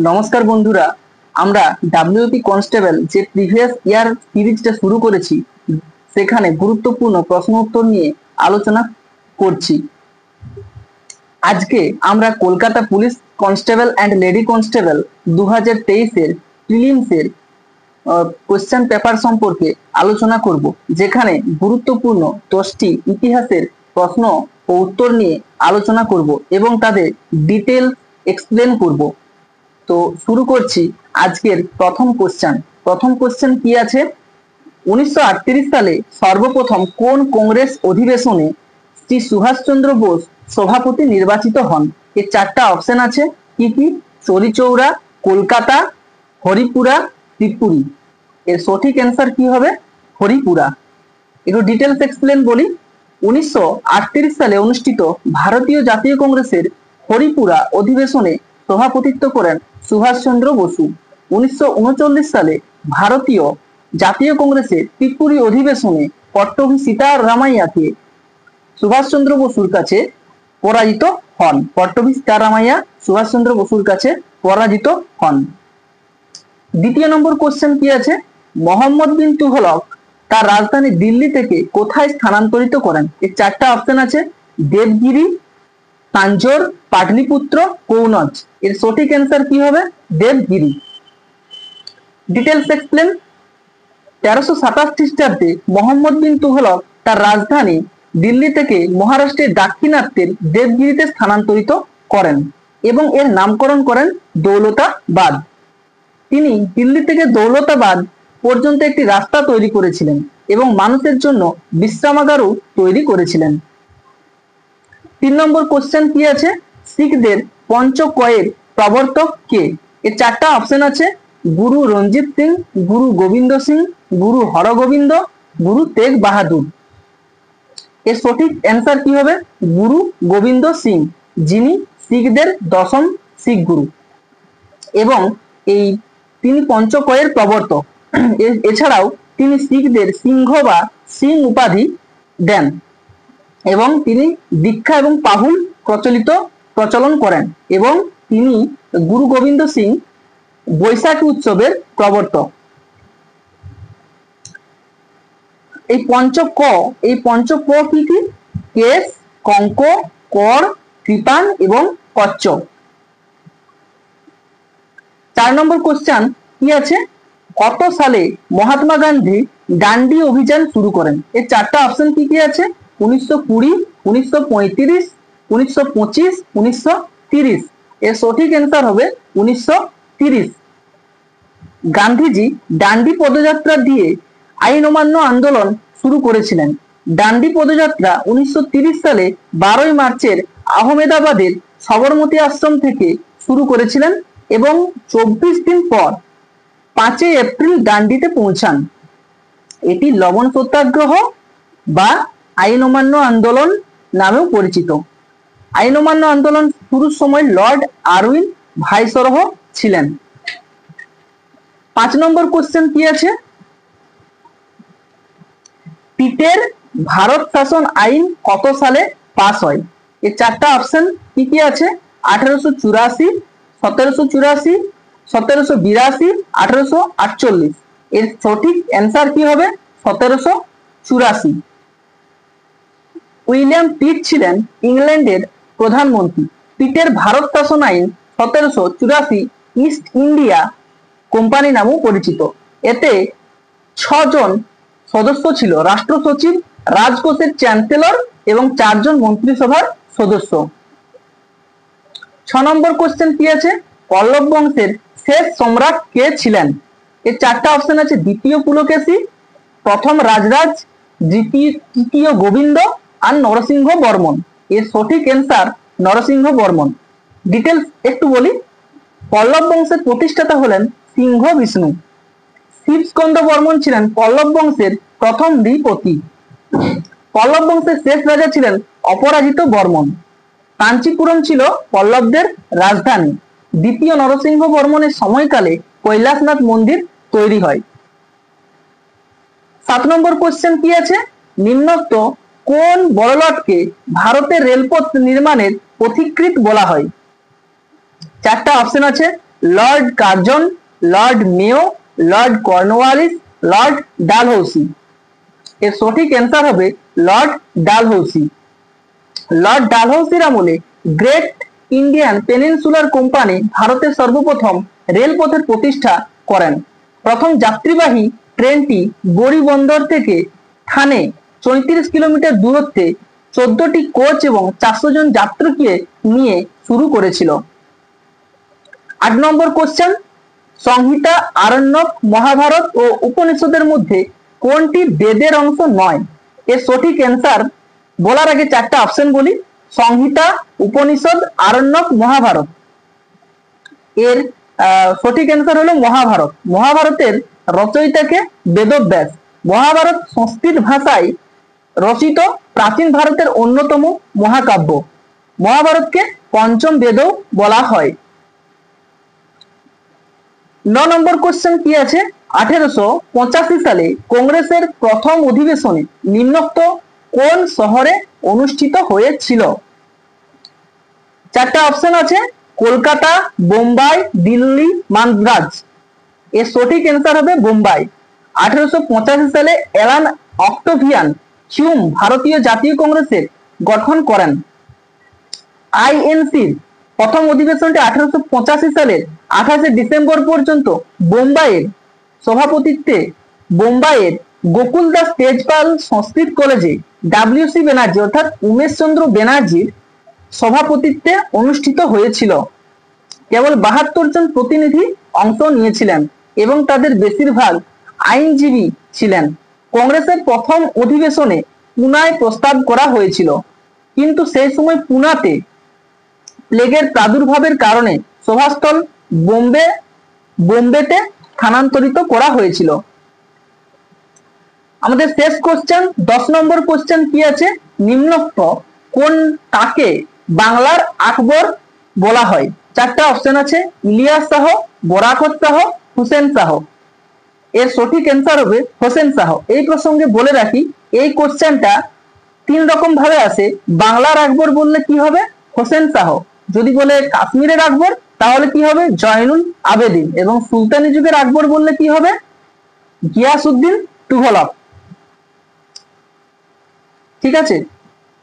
নমস্কার বন্ধুরা, আমরা ডাব্লিউপি কনস্টেবল যে প্রিভিয়াস ইয়ার সিরিজটা শুরু করেছি সেখানে গুরুত্বপূর্ণ প্রশ্ন উত্তর নিয়ে আলোচনা করছি। আজকে আমরা Kolkata police constable and lady constable 2023-এর প্রিলিমসের কোশ্চেন পেপার সম্পর্কে আলোচনা করব, যেখানে গুরুত্বপূর্ণ 10টি ইতিহাসের প্রশ্ন ও উত্তর নিয়ে আলোচনা করব এবং তাদের ডিটেল এক্সপ্লেন করব। তো শুরু করছি আজকের প্রথম কোশ্চেন কি আছে? 1938 সালে সর্বপ্রথম কোন কংগ্রেস অধিবেশনে শ্রী সুভাষচন্দ্র বোস সভাপতি নির্বাচিত হন? এর 4টা অপশন আছে। কি কি? চৌরিচৌরা, কলকাতা, হরিপুরা, ত্রিপুরী। এর সঠিক অ্যান্সার কি হবে? হরিপুরা। একটু ডিটেলস এক্সপ্লেন বলি। 1938 সালে অনুষ্ঠিত ভারতীয় জাতীয় কংগ্রেসের হরিপুরা অধিবেশনে সভাপতিত্ব করেন সুভাষচন্দ্র বসু। 1939 সালে ভারতীয় জাতীয় কংগ্রেসের ত্রিপুরী অধিবেশনে পট্টভি সীতারামাইয়াকে সুভাষচন্দ্র বসুর কাছে পরাজিত হন। পট্টভি সীতারামাইয়া সুভাষচন্দ্র বসুর কাছে পরাজিত হন। দ্বিতীয় নম্বর কোশ্চেন কি আছে? মোহাম্মদ বিন তুঘলক তার রাজধানী দিল্লি থেকে কোথায় স্থানান্তরিত করেন? এর 4টা অপশন আছে। দেবগিরি, তাঞ্জোর, পাটলিপুত্র, কৌনজ। এর সঠিক অ্যান্সার কি হবে? দেবগিরি। Details explain. 1327 খ্রিস্টাব্দে মোহাম্মদ বিন তুঘলক তার রাজধানী দিল্লি থেকে মহারাষ্ট্রের দাক্ষিণাত্যের দেবগিরিতে স্থানান্তরিত করেন এবং এর নামকরণ করেন দৌলতাবাদ। তিনি দিল্লি থেকে দৌলতাবাদ পর্যন্ত একটি রাস্তা তৈরি করেছিলেন এবং মানুষের জন্য বিশ্রামাগারও তৈরি করেছিলেন। 3 নম্বর কোশ্চেন কি আছে? শিখদের পঞ্চকয়ের প্রবর্তক কে? এর 4টা অপশন আছে। গুরু রঞ্জিত সিং, গুরু গোবিন্দ সিং, গুরু হরগোবিন্দ, গুরু তেগ বাহাদুর। এর সঠিক অ্যান্সার কি হবে? গুরু গোবিন্দ সিং, যিনি শিখদের 10ম শিখ গুরু এবং তিনি পঞ্চকয়ের প্রবর্তক। এছাড়াও তিনি শিখদের সিংহ বা সিং উপাধি দেন এবং তিনি দীক্ষা এবং পাহুল প্রচলন করেন এবং তিনি গুরু গোবিন্দ সিং বৈশাখী উৎসবের প্রবর্তক। এই পঞ্চ ক কি কি? কেশ, কঙ্ক, কর, কৃপান এবং কচ্চ। 4 নম্বর কোশ্চেন কি আছে? কত সালে মহাত্মা গান্ধী ডান্ডি অভিযান শুরু করেন? এর 4টা অপশন কি কি আছে? 1920, 1935, 1925, 1930। এর সঠিক অ্যান্সার হবে 1930। গান্ধীজি ডান্ডি পদযাত্রা দিয়ে আইন অমান্য আন্দোলন শুরু করেছিলেন। ডান্ডি পদযাত্রা 1930 সালে 12 মার্চের আহমেদাবাদের সবরমতী আশ্রম থেকে শুরু করেছিলেন এবং 24 দিন পর 5 এপ্রিল ডান্ডিতে পৌঁছান। এটি লবণ সত্যাগ্রহ বা আইন অমান্য আন্দোলন নামেও পরিচিত। আইন অমান্য আন্দোলন শুরুর সময় লর্ড আরউইন ভাইসরহ ছিলেন। 5 নম্বর কোশ্চেন কি আছে? পিটের ভারত শাসন আইন কত সালে পাস হয়? এর 4টা অপশন কি কি আছে? 1884, 1784, 1782, 1848। এর সঠিক অ্যান্সার কি হবে? 1784। উইলিয়াম পিট ছিলেন ইংল্যান্ডের প্রধানমন্ত্রী। পিটের ভারত শাসন আইন 1784 ইস্ট ইন্ডিয়া কোম্পানি নামেও পরিচিত। এতে 6 জন সদস্য ছিল: রাষ্ট্র সচিব, রাজকোষের চ্যান্সেলর এবং 4 জন মন্ত্রিসভার সদস্য। 6 নম্বর কোশ্চেন কি আছে? পল্লব বংশের শেষ সম্রাট কে ছিলেন? এর 4টা অপশন আছে। দ্বিতীয় পুলকেশী, প্রথম রাজরাজ, তৃতীয় গোবিন্দ আর নরসিংহ বর্মন। এর সঠিক অ্যান্সার নরসিংহ বর্মন। ডিটেলস একটু বলি। পল্লব বংশের প্রতিষ্ঠাতা হলেন সিংহ বিষ্ণু। শিবস্কন্দ বর্মন ছিলেন পল্লব বংশের প্রথম নৃপতি। পল্লব বংশের শেষ রাজা ছিলেন অপরাজিত বর্মন। কাঞ্চিপুরম ছিল পল্লবদের রাজধানী। দ্বিতীয় নরসিংহ বর্মনের সময়কালে কৈলাসনাথ মন্দির তৈরি হয়। 7 নম্বর কোশ্চেন কি আছে? নিম্নোক্ত কোন বড়লাটকে ভারতের রেলপথ নির্মাণের পথিকৃৎ বলা হয়? 4টা অপশন আছে। লর্ড কার্জন, লর্ড মেও, লর্ড কর্নওয়ালিস, লর্ড ডালহৌসি। এর সঠিক অ্যান্সার হবে লর্ড ডালহৌসি। লর্ড ডালহৌসির আমলে গ্রেট ইন্ডিয়ান পেনিনসুলার কোম্পানি ভারতের সর্বপ্রথম রেলপথের প্রতিষ্ঠা করেন। প্রথম যাত্রীবাহী ট্রেনটি বড়ি বন্দর থেকে থানে 34 কিলোমিটার দূরত্বে 14টি কোচ এবং 400 জন যাত্রীকে নিয়ে শুরু করেছিল। 8 নম্বর কোশ্চেন, সংহিতা, আরণ্যক, মহাভারত ও উপনিষদের মধ্যে কোনটি বেদের অংশ নয়? এর সঠিক অ্যান্সার বলার আগে 4টা অপশন বলি। সংহিতা, উপনিষদ, আরণ্যক, মহাভারত। এর সঠিক অ্যান্সার হলো মহাভারত। মহাভারতের রচয়িতাকে বেদব্যাস। মহাভারত সংস্কৃত ভাষায় রচিত প্রাচীন ভারতের অন্যতম মহাকাব্য। মহাভারতকে পঞ্চম বেদও বলা হয়। 9 নম্বর কোশ্চেন কি আছে, 1885 সালে কংগ্রেসের প্রথম অধিবেশনে নিম্নোক্ত কোন শহরে অনুষ্ঠিত হয়েছিল? 4টা অপশন আছে, কলকাতা, বোম্বাই, দিল্লি, মাদ্রাজ। এর সঠিক অ্যান্সার হবে বোম্বাই। 1885 সালে অ্যালান অক্টাভিয়ান হিউম ভারতীয় জাতীয় কংগ্রেসের গঠন করেন। আইএনসির প্রথম অধিবেশনটি 1885 সালের 28 ডিসেম্বর পর্যন্ত বোম্বাইয়ের সভাপতিত্বে বোম্বাইয়ের গোকুল দাস তেজপাল সংস্কৃত কলেজে ডাব্লিউসি ব্যানার্জি অর্থাৎ উমেশ চন্দ্র ব্যানার্জির সভাপতিত্বে অনুষ্ঠিত হয়েছিল। কেবল 72 জন প্রতিনিধি অংশ নিয়েছিলেন এবং তাদের বেশিরভাগ আইনজীবী ছিলেন। কংগ্রেসের প্রথম অধিবেশনে পুনায় প্রস্তাব করা হয়েছিল, কিন্তু সেই সময় পুনাতে প্লেগের প্রাদুর্ভাবের কারণে সভাস্থল বোম্বেতে স্থানান্তরিত করা হয়েছিল। আমাদের শেষ কোশ্চেন 10 নম্বর কোশ্চেন কি আছে, নিম্নোক্ত কোন তাকে বাংলার আকবর বলা হয়? 4টা অপশন আছে, ইলিয়াস শাহ, বরাকত শাহ, হুসেন শাহ। এর সঠিক অ্যান্সার হবে হোসেন শাহ। এই প্রসঙ্গে বলে রাখি, এই কোশ্চেনটা 3 রকম ভাবে আসে। বাংলার আকবর বললে কি হবে? হোসেন শাহ। যদি বলে কাশ্মীরের আকবর তাহলে কি হবে? জয়নুল আবেদিন। এবং সুলতানি যুগের আকবর বললে কি হবে? গিয়াসউদ্দিন তুঘলক। ঠিক আছে।